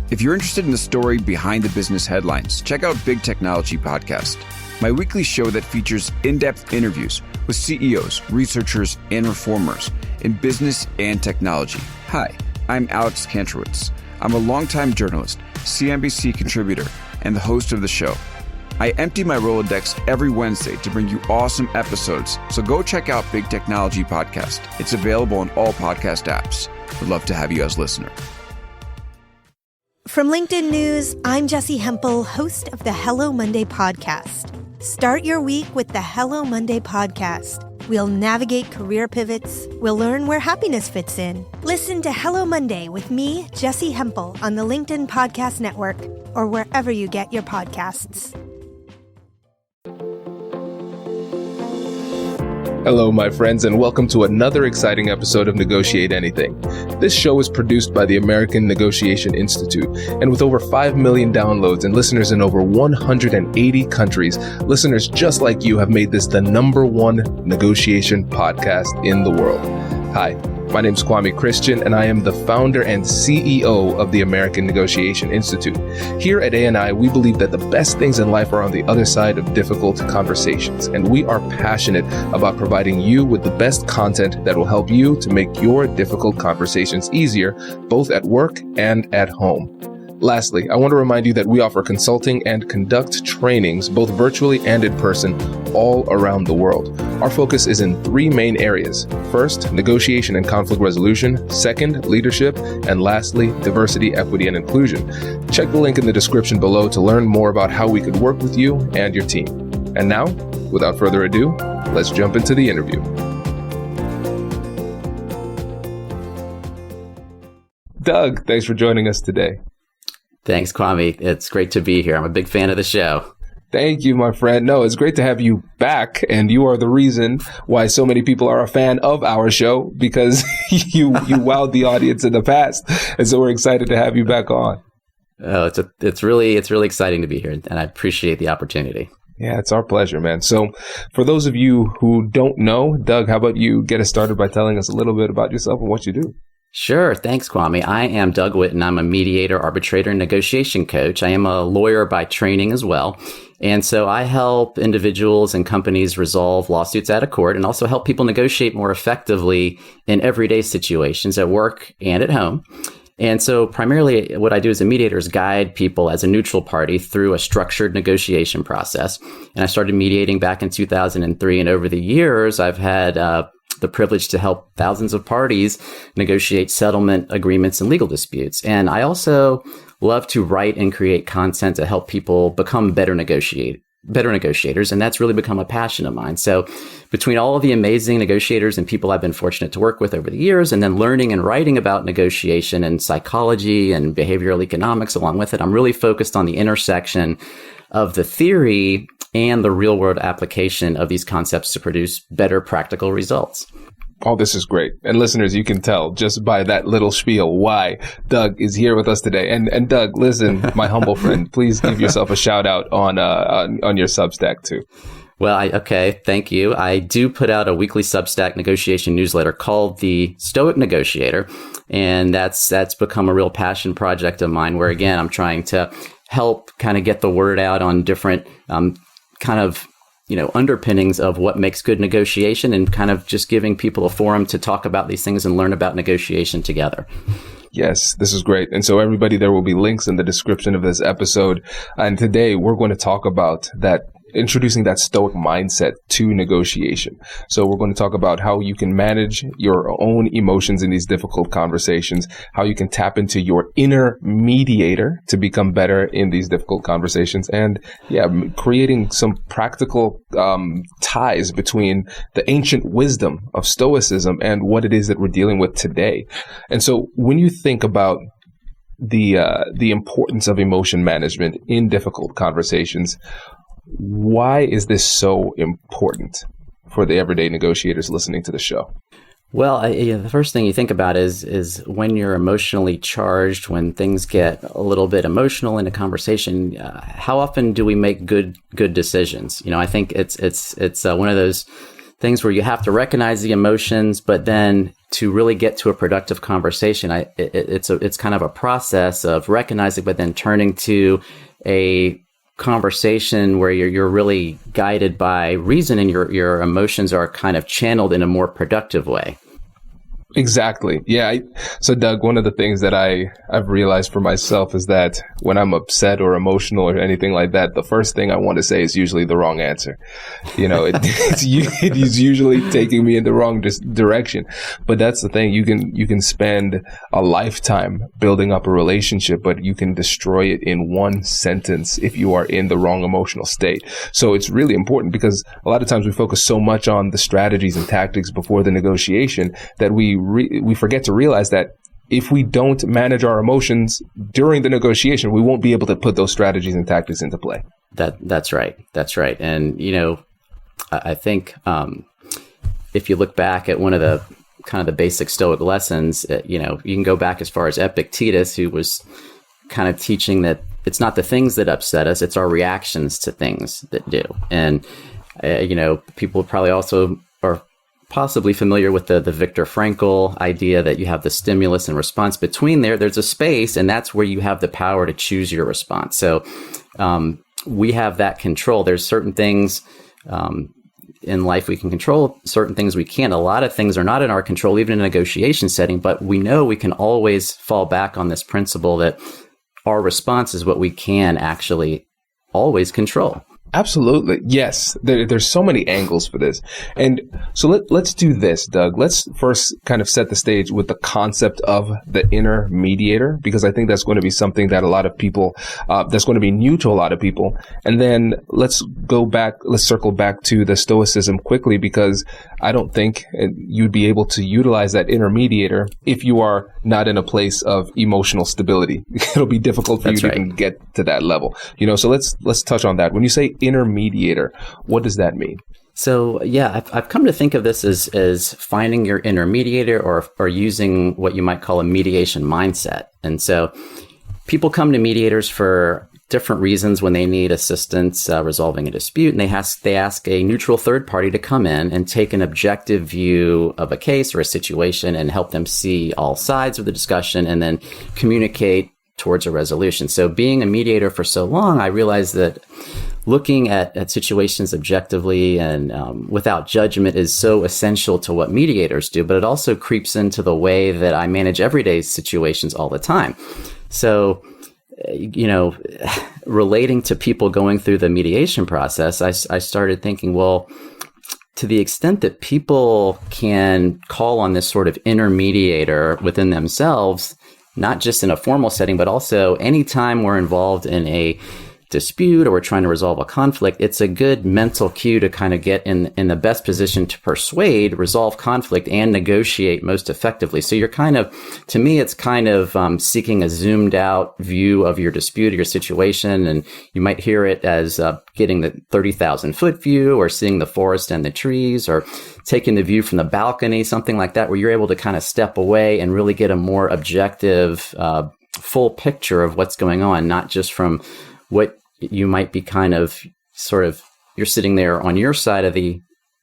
If you're interested in the story behind the business headlines, check out Big Technology Podcast, my weekly show that features in-depth interviews with CEOs, researchers, and reformers in business and technology. Hi, I'm Alex Kantrowitz. I'm a longtime journalist, CNBC contributor, and the host of the show. I empty my Rolodex every Wednesday to bring you awesome episodes, so go check out Big Technology Podcast. It's available on all podcast apps. Would love to have you as a listener. From LinkedIn News, I'm Jessie Hempel, host of the Hello Monday podcast. Start your week with the Hello Monday podcast. We'll navigate career pivots. We'll learn where happiness fits in. Listen to Hello Monday with me, Jessie Hempel, on the LinkedIn Podcast Network or wherever you get your podcasts. Hello, my friends, and welcome to another exciting episode of Negotiate Anything. This show is produced by the American Negotiation Institute, and with over 5 million downloads and listeners in over 180 countries, listeners just like you have made this the #1 negotiation podcast in the world. Hi, my name is Kwame Christian, and I am the founder and CEO of the American Negotiation Institute. Here at ANI, we believe that the best things in life are on the other side of difficult conversations, and we are passionate about providing you with the best content that will help you to make your difficult conversations easier, both at work and at home. Lastly, I want to remind you that we offer consulting and conduct trainings, both virtually and in person, all around the world. Our focus is in 3 main areas. First, negotiation and conflict resolution. Second, leadership. And lastly, diversity, equity, and inclusion. Check the link in the description below to learn more about how we could work with you and your team. And now, without further ado, let's jump into the interview. Doug, thanks for joining us today. Thanks, Kwame. It's great to be here. I'm a big fan of the show. Thank you, my friend. No, it's great to have you back, and you are the reason why so many people are a fan of our show, because you wowed the audience in the past, and so we're excited to have you back on. Oh, it's really exciting to be here, and I appreciate the opportunity. Yeah, it's our pleasure, man. So, for those of you who don't know, Doug, how about you get us started by telling us a little bit about yourself and what you do? Sure. Thanks, Kwame. I am Doug Witten. I'm a mediator, arbitrator, and negotiation coach. I am a lawyer by training as well. And so I help individuals and companies resolve lawsuits out of court and also help people negotiate more effectively in everyday situations at work and at home. And so primarily what I do as a mediator is guide people as a neutral party through a structured negotiation process. And I started mediating back in 2003. And over the years, I've had the privilege to help thousands of parties negotiate settlement agreements and legal disputes. And I also love to write and create content to help people become better negotiators. And that's really become a passion of mine. So between all of the amazing negotiators and people I've been fortunate to work with over the years, and then learning and writing about negotiation and psychology and behavioral economics along with it, I'm really focused on the intersection of the theory and the real world application of these concepts to produce better practical results. Oh, this is great. And listeners, you can tell just by that little spiel why Doug is here with us today. And Doug, listen, my humble friend, please give yourself a shout out on your Substack too. Well, okay, thank you. I do put out a weekly Substack negotiation newsletter called The Stoic Negotiator, and that's become a real passion project of mine where, again, I'm trying to help kind of get the word out on different underpinnings of what makes good negotiation and kind of just giving people a forum to talk about these things and learn about negotiation together. Yes, this is great. And so everybody, there will be links in the description of this episode. And today we're going to talk about that, introducing that stoic mindset to negotiation. So we're going to talk about how you can manage your own emotions in these difficult conversations, how you can tap into your inner mediator to become better in these difficult conversations, and creating some practical ties between the ancient wisdom of stoicism and what it is that we're dealing with today. And so when you think about the importance of emotion management in difficult conversations, why is this so important for the everyday negotiators listening to the show? Well, the first thing you think about is when you're emotionally charged, when things get a little bit emotional in a conversation, how often do we make good decisions? I think it's one of those things where you have to recognize the emotions, but then to really get to a productive conversation, it's kind of a process of recognizing, but then turning to a conversation where you're really guided by reason and your emotions are kind of channeled in a more productive way. Exactly. Yeah. So Doug, one of the things that I've realized for myself is that when I'm upset or emotional or anything like that, the first thing I want to say is usually the wrong answer. It's usually taking me in the wrong direction. But that's the thing. You can spend a lifetime building up a relationship, but you can destroy it in one sentence if you are in the wrong emotional state. So it's really important, because a lot of times we focus so much on the strategies and tactics before the negotiation that we forget to realize that if we don't manage our emotions during the negotiation, we won't be able to put those strategies and tactics into play. That's right. And, I think if you look back at one of the kind of the basic Stoic lessons, you can go back as far as Epictetus, who was kind of teaching that it's not the things that upset us, it's our reactions to things that do. And, people probably also are possibly familiar with the Viktor Frankl idea that you have the stimulus and response. Between there's a space, and that's where you have the power to choose your response. So we have that control. There's certain things in life we can control, certain things we can't. A lot of things are not in our control, even in a negotiation setting, but we know we can always fall back on this principle that our response is what we can actually always control. Absolutely. Yes. There's so many angles for this. And so let's do this, Doug. Let's first kind of set the stage with the concept of the inner mediator, because I think that's going to be something that a lot of people, that's going to be new to a lot of people. And then let's circle back to the stoicism quickly, because I don't think you'd be able to utilize that inner mediator if you are not in a place of emotional stability. It'll be difficult for you to even get to that level. So let's touch on that. When you say inner mediator, what does that mean? So yeah, I've come to think of this as finding your inner mediator, or using what you might call a mediation mindset. And so people come to mediators for different reasons when they need assistance resolving a dispute, and they ask a neutral third party to come in and take an objective view of a case or a situation and help them see all sides of the discussion and then communicate towards a resolution. So being a mediator for so long, I realized that looking at situations objectively and without judgment is so essential to what mediators do, but it also creeps into the way that I manage everyday situations all the time. So, relating to people going through the mediation process, I started thinking, well, to the extent that people can call on this sort of inner mediator within themselves, not just in a formal setting, but also anytime we're involved in a dispute or we're trying to resolve a conflict, it's a good mental cue to kind of get in the best position to persuade, resolve conflict, and negotiate most effectively. So you're to me, it's kind of seeking a zoomed out view of your dispute or your situation. And you might hear it as getting the 30,000 foot view, or seeing the forest and the trees, or taking the view from the balcony, something like that, where you're able to kind of step away and really get a more objective, full picture of what's going on, not just from what you might be you're sitting there on your side of the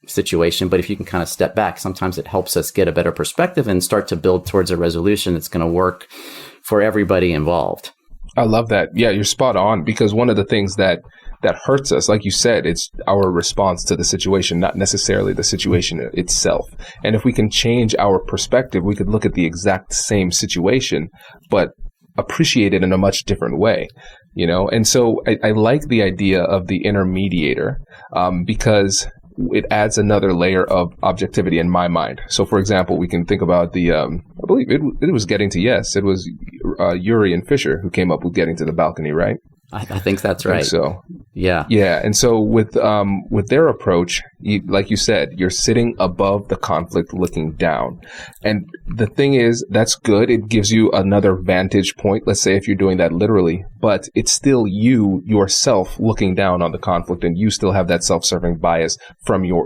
situation, but if you can kind of step back, sometimes it helps us get a better perspective and start to build towards a resolution that's going to work for everybody involved. I love that. Yeah, you're spot on, because one of the things that hurts us, like you said, it's our response to the situation, not necessarily the situation itself. And if we can change our perspective, we could look at the exact same situation, but appreciate it in a much different way. And so I like the idea of the inner mediator because it adds another layer of objectivity in my mind. So, for example, we can think about I believe it was Getting to Yes. It was Uri and Fisher who came up with Getting to the Balcony, right? I think that's right. So, yeah. And so with their approach, like you said, you're sitting above the conflict, looking down. And the thing is, that's good. It gives you another vantage point. Let's say if you're doing that literally, but it's still you yourself looking down on the conflict, and you still have that self-serving bias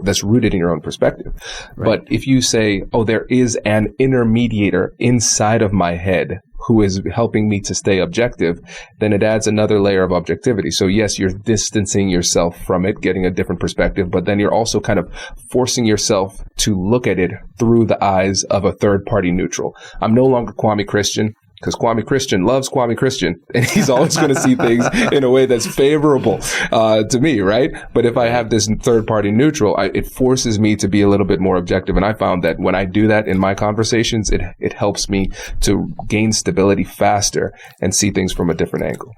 that's rooted in your own perspective. Right. But if you say, oh, there is an inner mediator inside of my head who is helping me to stay objective, then it adds another layer of objectivity. So yes, you're distancing yourself from it, getting a different perspective, but then you're also kind of forcing yourself to look at it through the eyes of a third party neutral. I'm no longer Kwame Christian, because Kwame Christian loves Kwame Christian, and he's always going to see things in a way that's favorable to me, right? But if I have this third-party neutral, it forces me to be a little bit more objective. And I found that when I do that in my conversations, it helps me to gain stability faster and see things from a different angle.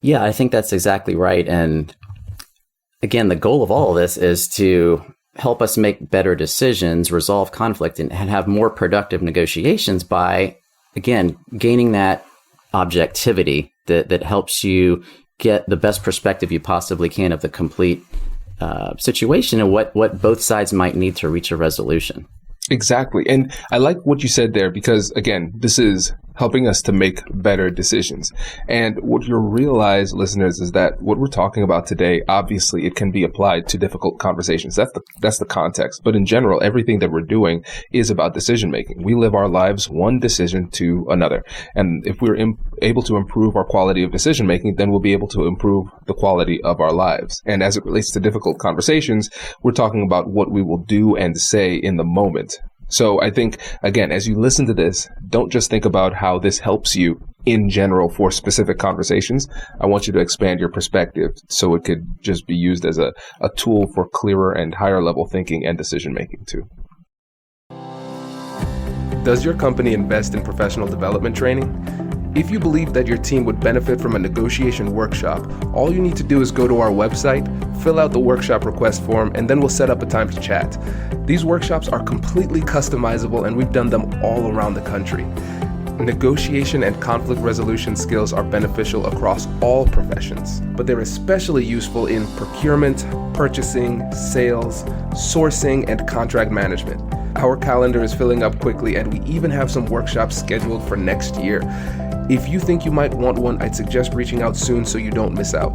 Yeah, I think that's exactly right. And again, the goal of all of this is to help us make better decisions, resolve conflict, and have more productive negotiations by, again, gaining that objectivity that helps you get the best perspective you possibly can of the complete situation and what both sides might need to reach a resolution. Exactly. And I like what you said there because, again, this is helping us to make better decisions. And what you'll realize, listeners, is that what we're talking about today, obviously, it can be applied to difficult conversations. That's the context. But in general, everything that we're doing is about decision making. We live our lives one decision to another. And if we're able to improve our quality of decision making, then we'll be able to improve the quality of our lives. And as it relates to difficult conversations, we're talking about what we will do and say in the moment. So I think, again, as you listen to this, don't just think about how this helps you in general for specific conversations. I want you to expand your perspective so it could just be used as a tool for clearer and higher level thinking and decision making too. Does your company invest in professional development training? If you believe that your team would benefit from a negotiation workshop, all you need to do is go to our website, fill out the workshop request form, and then we'll set up a time to chat. These workshops are completely customizable, and we've done them all around the country. Negotiation and conflict resolution skills are beneficial across all professions, but they're especially useful in procurement, purchasing, sales, sourcing, and contract management. Our calendar is filling up quickly, and we even have some workshops scheduled for next year. If you think you might want one, I'd suggest reaching out soon so you don't miss out.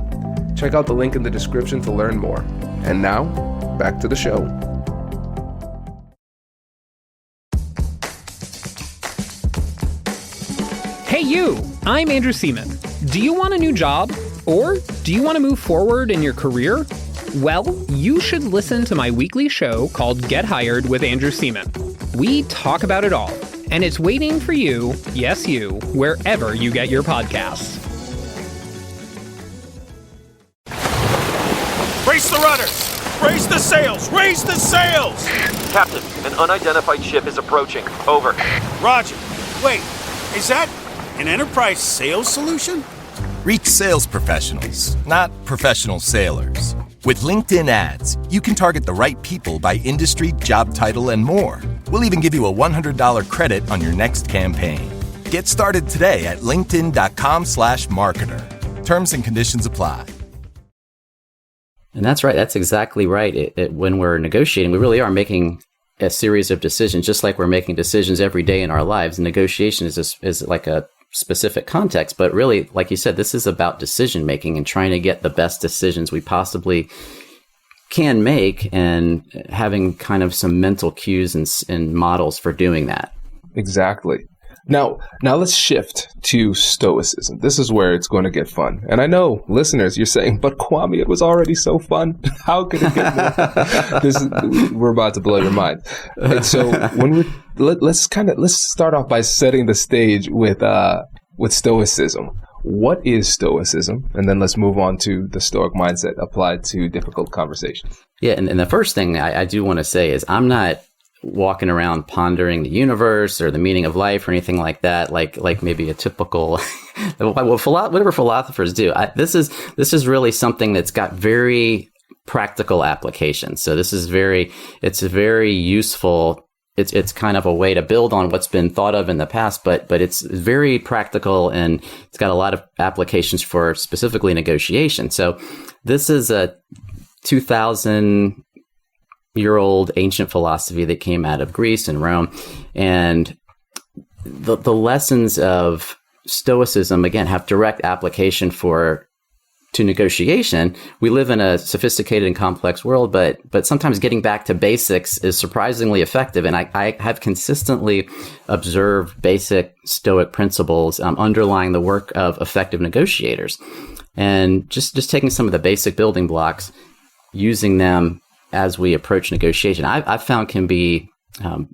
Check out the link in the description to learn more. And now, back to the show. Hey you, I'm Andrew Seaman. Do you want a new job? Or do you want to move forward in your career? Well, you should listen to my weekly show called Get Hired with Andrew Seaman. We talk about it all, and it's waiting for you, yes you, wherever you get your podcasts. Brace the rudders! Raise the sails! Raise the sails! Captain, an unidentified ship is approaching. Over. Roger. Wait, is that an enterprise sales solution? Reach sales professionals, not professional sailors. With LinkedIn ads, you can target the right people by industry, job title, and more. We'll even give you a $100 credit on your next campaign. Get started today at linkedin.com/marketer. Terms and conditions apply. And that's right. That's exactly right. When we're negotiating, we really are making a series of decisions, just like we're making decisions every day in our lives. Negotiation is like a specific context, but really, like you said, this is about decision making and trying to get the best decisions we possibly can make and having kind of some mental cues and models for doing that. Exactly. Now let's shift to stoicism. This is where it's going to get fun. And I know, listeners, you're saying, but Kwame, it was already so fun. How could it get more fun? We're about to blow your mind. And so let's start off by setting the stage with stoicism. What is stoicism? And then let's move on to the stoic mindset applied to difficult conversations. Yeah, and the first thing I do want to say is I'm not walking around pondering the universe or the meaning of life or anything like that, like maybe a typical whatever philosophers do. This is really something that's got very practical applications. So it's very useful. It's kind of a way to build on what's been thought of in the past, but it's very practical and it's got a lot of applications for specifically negotiation. So this is a 2,000-year-old ancient philosophy that came out of Greece and Rome. And the lessons of Stoicism, again, have direct application to to negotiation, we live in a sophisticated and complex world, but sometimes getting back to basics is surprisingly effective. And I have consistently observed basic Stoic principles underlying the work of effective negotiators. And just taking some of the basic building blocks, using them as we approach negotiation, I've found can be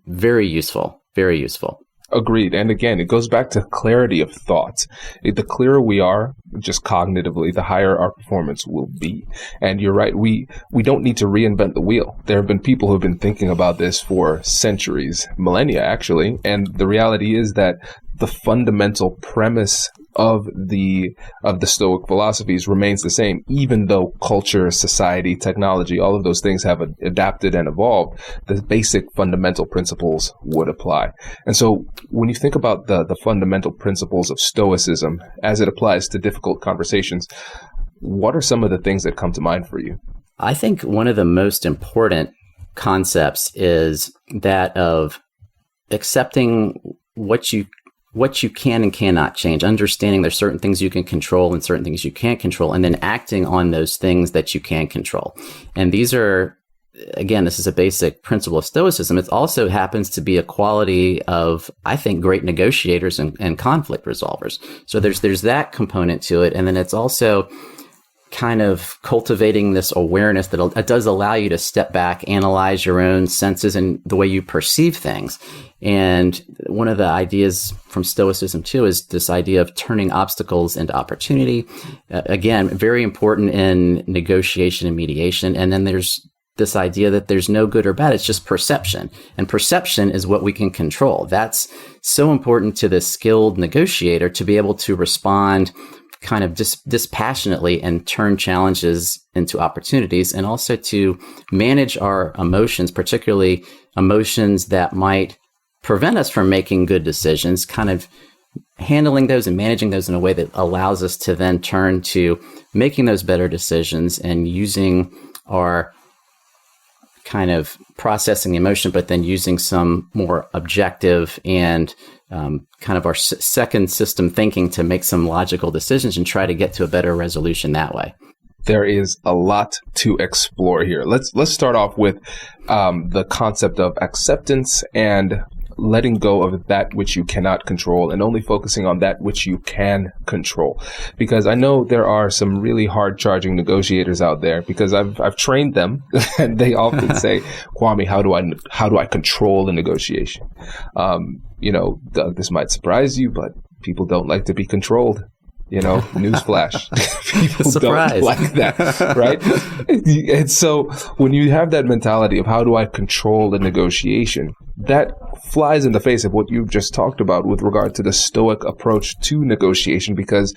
very useful, very useful. Agreed. And again, it goes back to clarity of thought. The clearer we are, just cognitively, the higher our performance will be. And you're right, we don't need to reinvent the wheel. There have been people who have been thinking about this for centuries, millennia actually. And the reality is that the fundamental premise of the Stoic philosophies remains the same, even though culture, society, technology, all of those things have adapted and evolved. The basic fundamental principles would apply. And so when you think about the fundamental principles of Stoicism as it applies to difficult conversations, what are some of the things that come to mind for you? I think one of the most important concepts is that of accepting what you can and cannot change, understanding there's certain things you can control and certain things you can't control, and then acting on those things that you can control. And these are, again, this is a basic principle of Stoicism. It also happens to be a quality of, I think, great negotiators and conflict resolvers. So there's that component to it. And then it's also kind of cultivating this awareness that it does allow you to step back, analyze your own senses and the way you perceive things. And one of the ideas from Stoicism too is this idea of turning obstacles into opportunity. Again, very important in negotiation and mediation. And then there's this idea that there's no good or bad. It's just perception. And perception is what we can control. That's so important to the skilled negotiator to be able to respond kind of dispassionately and turn challenges into opportunities, and also to manage our emotions, particularly emotions that might prevent us from making good decisions, kind of handling those and managing those in a way that allows us to then turn to making those better decisions and using our kind of processing the emotion, but then using some more objective and kind of our second system thinking to make some logical decisions and try to get to a better resolution that way. There is a lot to explore here. Let's start off with the concept of acceptance and letting go of that which you cannot control and only focusing on that which you can control. Because I know there are some really hard-charging negotiators out there, because I've trained them and they often say, Kwame, how do I control a negotiation? Doug, this might surprise you, but people don't like to be controlled. Newsflash. People don't like that, right? And so when you have that mentality of how do I control the negotiation, that flies in the face of what you've just talked about with regard to the Stoic approach to negotiation, because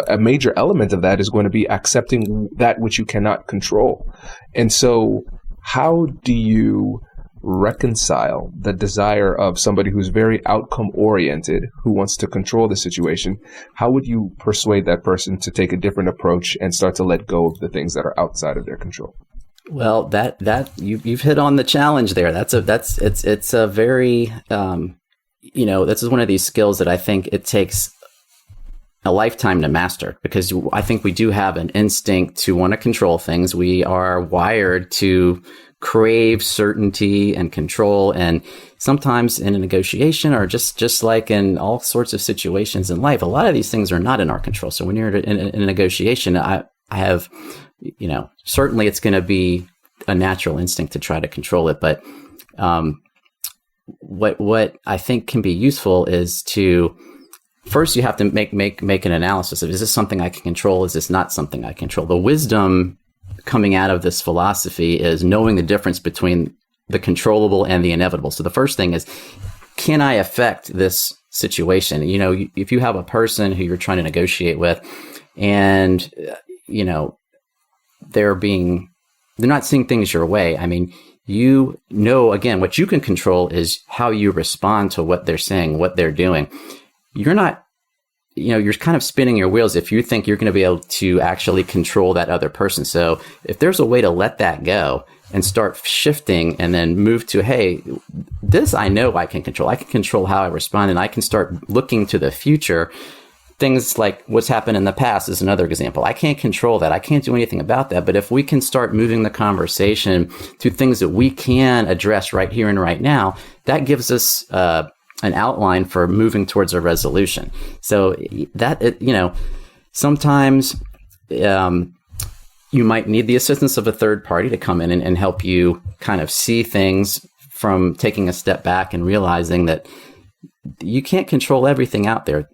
a major element of that is going to be accepting that which you cannot control. And so how do you reconcile the desire of somebody who's very outcome oriented, who wants to control the situation? How would you persuade that person to take a different approach and start to let go of the things that are outside of their control? Well, that you've hit on the challenge there. It's a very this is one of these skills that I think it takes a lifetime to master, because I think we do have an instinct to want to control things. We are wired to crave certainty and control, and sometimes in a negotiation, or just like in all sorts of situations in life, a lot of these things are not in our control. So when you're in a negotiation, I have, certainly it's going to be a natural instinct to try to control it. But what I think can be useful is to first, you have to make an analysis of, is this something I can control? Is this not something I control? The wisdom coming out of this philosophy is knowing the difference between the controllable and the inevitable. So the first thing is, can I affect this situation? If you have a person who you're trying to negotiate with and, they're not seeing things your way. I mean, again, what you can control is how you respond to what they're saying, what they're doing. You're not, you're kind of spinning your wheels if you think you're going to be able to actually control that other person. So if there's a way to let that go and start shifting and then move to, hey, this I know I can control. I can control how I respond, and I can start looking to the future things like what's happened in the past is another example. I can't control that. I can't do anything about that. But if we can start moving the conversation to things that we can address right here and right now, that gives us an outline for moving towards a resolution. So that, sometimes you might need the assistance of a third party to come in and help you kind of see things from taking a step back and realizing that you can't control everything out there.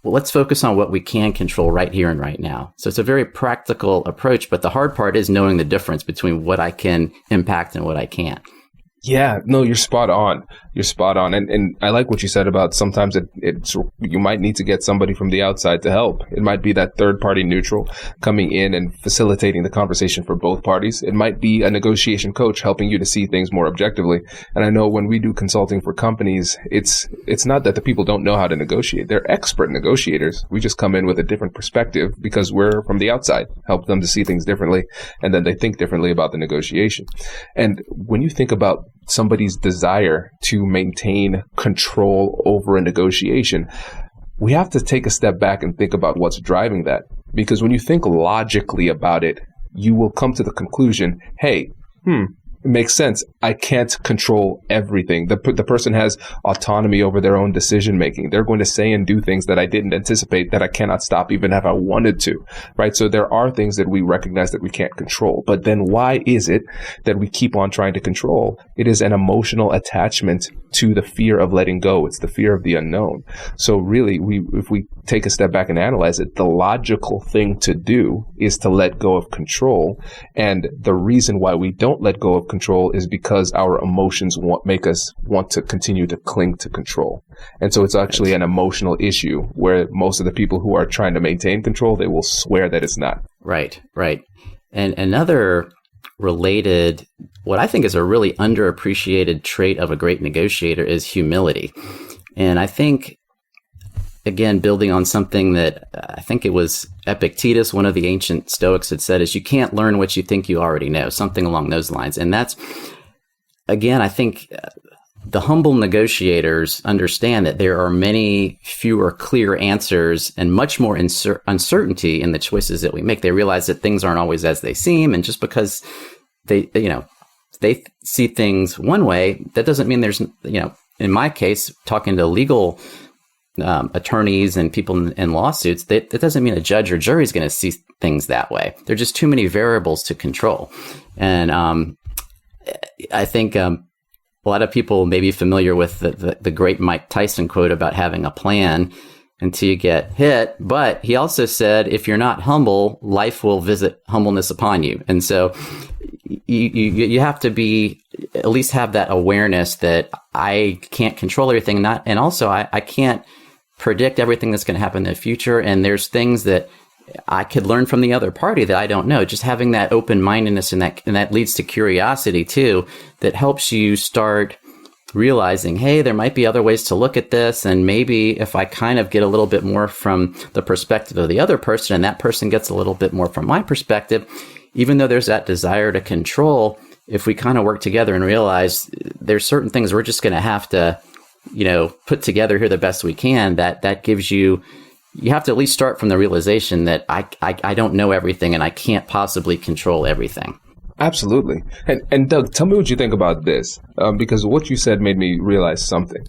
Well, let's focus on what we can control right here and right now. So it's a very practical approach, but the hard part is knowing the difference between what I can impact and what I can't. Yeah, no, you're spot on. You're spot on. And I like what you said about sometimes it's you might need to get somebody from the outside to help. It might be that third party neutral coming in and facilitating the conversation for both parties. It might be a negotiation coach helping you to see things more objectively. And I know when we do consulting for companies, it's not that the people don't know how to negotiate. They're expert negotiators. We just come in with a different perspective because we're from the outside, help them to see things differently, and then they think differently about the negotiation. And when you think about somebody's desire to maintain control over a negotiation, we have to take a step back and think about what's driving that. Because when you think logically about it, you will come to the conclusion, hey, it makes sense. I can't control everything. The person has autonomy over their own decision making. They're going to say and do things that I didn't anticipate that I cannot stop even if I wanted to, right? So there are things that we recognize that we can't control. But then why is it that we keep on trying to control? It is an emotional attachment to the fear of letting go. It's the fear of the unknown. So really, if we take a step back and analyze it, the logical thing to do is to let go of control. And the reason why we don't let go of control is because our emotions make us want to continue to cling to control. And so it's actually an emotional issue where most of the people who are trying to maintain control, they will swear that it's not. Right. And another related, what I think is a really underappreciated trait of a great negotiator is humility. And I think, again, building on something that I think it was Epictetus, one of the ancient Stoics, had said, is you can't learn what you think you already know, something along those lines. And that's, again, I think the humble negotiators understand that there are many fewer clear answers and much more uncertainty in the choices that we make. They realize that things aren't always as they seem. And just because they see things one way, that doesn't mean there's, in my case, talking to legal attorneys and people in lawsuits, that doesn't mean a judge or jury is going to see things that way. There are just too many variables to control. And I think a lot of people may be familiar with the great Mike Tyson quote about having a plan until you get hit. But he also said, if you're not humble, life will visit humbleness upon you. And so you have to at least have that awareness that I can't control everything. And also I can't predict everything that's going to happen in the future. And there's things that I could learn from the other party that I don't know. Just having that open-mindedness and that leads to curiosity too, that helps you start realizing, hey, there might be other ways to look at this. And maybe if I kind of get a little bit more from the perspective of the other person and that person gets a little bit more from my perspective, even though there's that desire to control, if we kind of work together and realize there's certain things we're just going to have to, put together here the best we can, that gives you have to at least start from the realization that I don't know everything and I can't possibly control everything. Absolutely. And Doug, tell me what you think about this, because what you said made me realize something.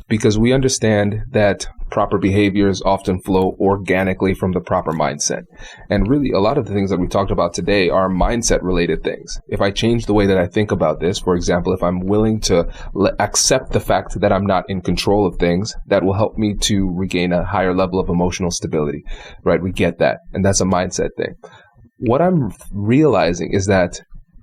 Because we understand that proper behaviors often flow organically from the proper mindset. And really, a lot of the things that we talked about today are mindset-related things. If I change the way that I think about this, for example, if I'm willing to accept the fact that I'm not in control of things, that will help me to regain a higher level of emotional stability, right? We get that. And that's a mindset thing. What I'm realizing is that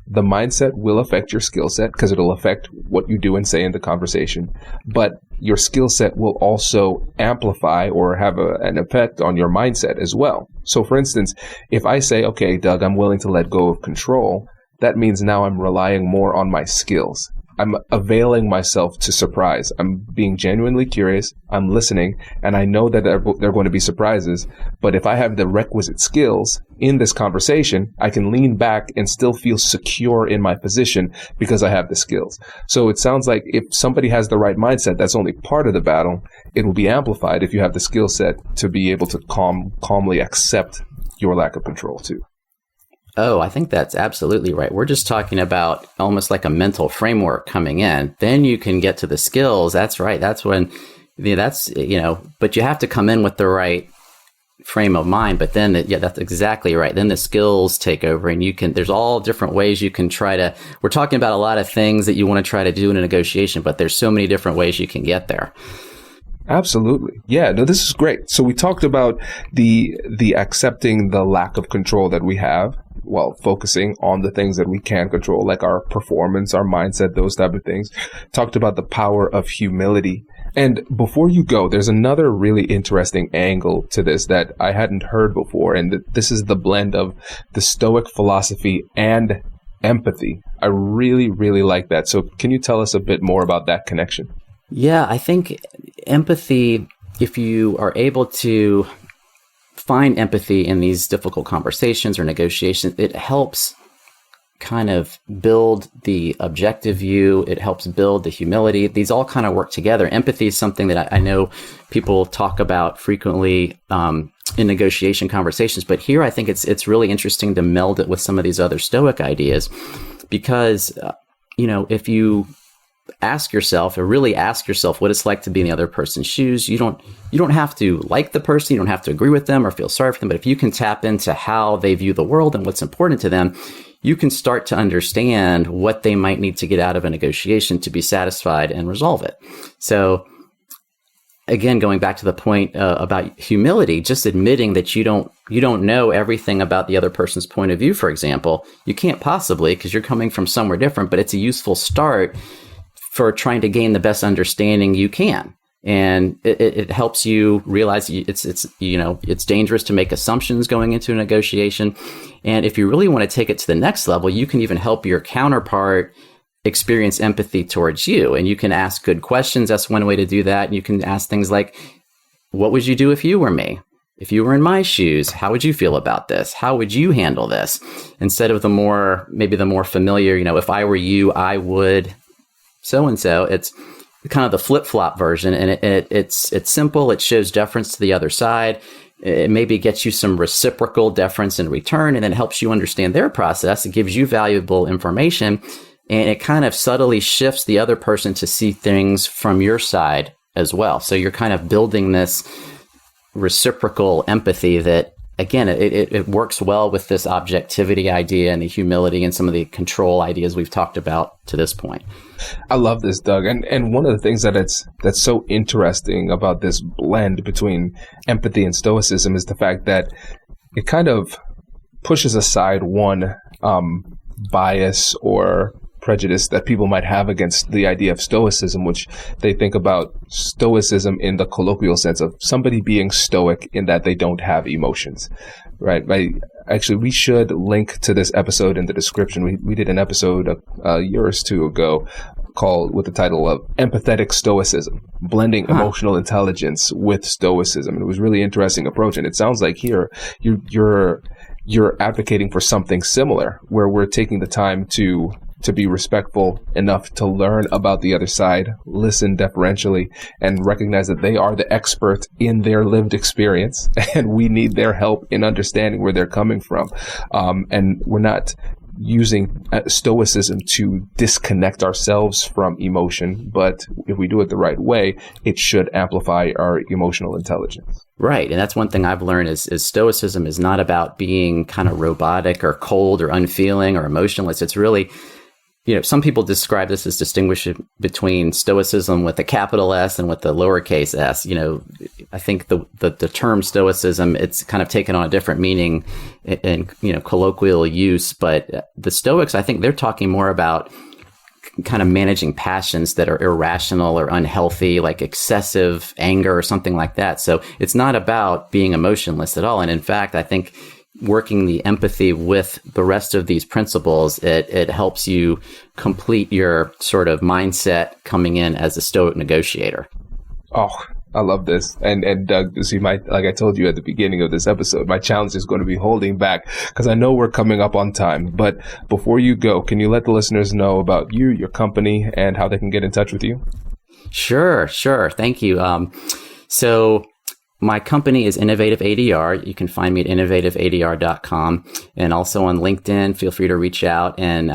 the mindset will affect your skill set because it'll affect what you do and say in the conversation. But your skill set will also amplify or have an effect on your mindset as well. So for instance, if I say, okay, Doug, I'm willing to let go of control, that means now I'm relying more on my skills. I'm availing myself to surprise. I'm being genuinely curious. I'm listening, and I know that there are going to be surprises. But if I have the requisite skills in this conversation, I can lean back and still feel secure in my position because I have the skills. So it sounds like if somebody has the right mindset, that's only part of the battle. It will be amplified if you have the skill set to be able to calmly accept your lack of control too. Oh, I think that's absolutely right. We're just talking about almost like a mental framework coming in. Then you can get to the skills. That's right. That's when, but you have to come in with the right frame of mind. But then, that's exactly right. Then the skills take over, and there's all different ways you can we're talking about a lot of things that you want to try to do in a negotiation, but there's so many different ways you can get there. Absolutely. Yeah, no, this is great. So we talked about the accepting the lack of control that we have while focusing on the things that we can control, like our performance, our mindset, those type of things. Talked about the power of humility. And before you go, there's another really interesting angle to this that I hadn't heard before. And this is the blend of the Stoic philosophy and empathy. I really, really like that. So can you tell us a bit more about that connection? Yeah, I think empathy, if you are able to find empathy in these difficult conversations or negotiations, it helps kind of build the objective view. It helps build the humility. These all kind of work together. Empathy is something that I know people talk about frequently in negotiation conversations, but here I think it's really interesting to meld it with some of these other Stoic ideas, because if you ask yourself what it's like to be in the other person's shoes. You don't have to like the person, you don't have to agree with them or feel sorry for them, but if you can tap into how they view the world and what's important to them, you can start to understand what they might need to get out of a negotiation to be satisfied and resolve it. So again, going back to the point about humility, just admitting that you don't know everything about the other person's point of view, for example, you can't possibly, because you're coming from somewhere different, but it's a useful start for trying to gain the best understanding you can. And it helps you realize it's dangerous to make assumptions going into a negotiation. And if you really want to take it to the next level, you can even help your counterpart experience empathy towards you. And you can ask good questions. That's one way to do that. You can ask things like, what would you do if you were me? If you were in my shoes, how would you feel about this? How would you handle this? Instead of the more familiar, if I were you, I would so-and-so. It's kind of the flip-flop version, and it's simple. It shows deference to the other side. It maybe gets you some reciprocal deference in return, and then helps you understand their process. It gives you valuable information, and it kind of subtly shifts the other person to see things from your side as well. So you're kind of building this reciprocal empathy that, again, it works well with this objectivity idea and the humility and some of the control ideas we've talked about to this point. I love this, Doug. And one of the things that's so interesting about this blend between empathy and stoicism is the fact that it kind of pushes aside one bias or prejudice that people might have against the idea of stoicism, which they think about stoicism in the colloquial sense of somebody being stoic in that they don't have emotions, right? Actually, we should link to this episode in the description. We did an episode a year or two ago called with the title of Empathetic Stoicism, blending emotional intelligence with stoicism. And it was a really interesting approach. And it sounds like here you're advocating for something similar, where we're taking the time to be respectful enough to learn about the other side, listen deferentially, and recognize that they are the expert in their lived experience, and we need their help in understanding where they're coming from. And we're not using stoicism to disconnect ourselves from emotion, but if we do it the right way, it should amplify our emotional intelligence. Right. And that's one thing I've learned is stoicism is not about being kind of robotic or cold or unfeeling or emotionless. It's really, some people describe this as distinguishing between stoicism with a capital S and with the lowercase s. I think the term stoicism, it's kind of taken on a different meaning in colloquial use. But the Stoics, I think they're talking more about kind of managing passions that are irrational or unhealthy, like excessive anger or something like that. So it's not about being emotionless at all. And in fact, I think working the empathy with the rest of these principles, it helps you complete your sort of mindset coming in as a Stoic negotiator. Oh, I love this. And Doug, see, like I told you at the beginning of this episode, my challenge is going to be holding back because I know we're coming up on time. But before you go, can you let the listeners know about you, your company, and how they can get in touch with you? Sure. Thank you. So my company is Innovative ADR. You can find me at innovativeadr.com and also on LinkedIn. Feel free to reach out. And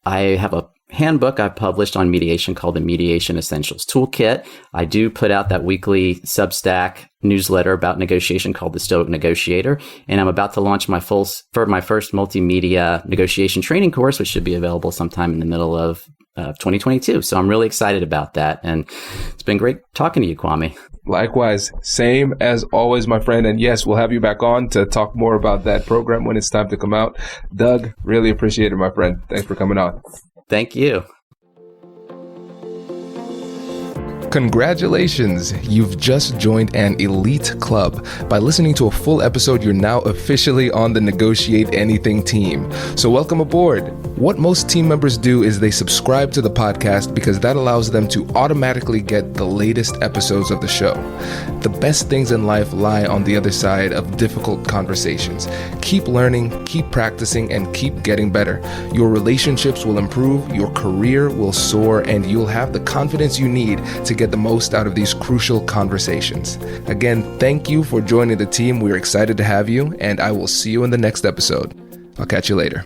I have a handbook I've published on mediation called the Mediation Essentials Toolkit. I do put out that weekly Substack newsletter about negotiation called the Stoic Negotiator. And I'm about to launch my first multimedia negotiation training course, which should be available sometime in the middle of 2022. So I'm really excited about that. And it's been great talking to you, Kwame. Likewise, same as always, my friend. And yes, we'll have you back on to talk more about that program when it's time to come out. Doug, really appreciate it, my friend. Thanks for coming on. Thank you. Congratulations! You've just joined an elite club. By listening to a full episode, you're now officially on the Negotiate Anything team. So welcome aboard. What most team members do is they subscribe to the podcast because that allows them to automatically get the latest episodes of the show. The best things in life lie on the other side of difficult conversations. Keep learning, keep practicing, and keep getting better. Your relationships will improve, your career will soar, and you'll have the confidence you need to get the most out of these crucial conversations. Again, thank you for joining the team. We're excited to have you, and I will see you in the next episode. I'll catch you later.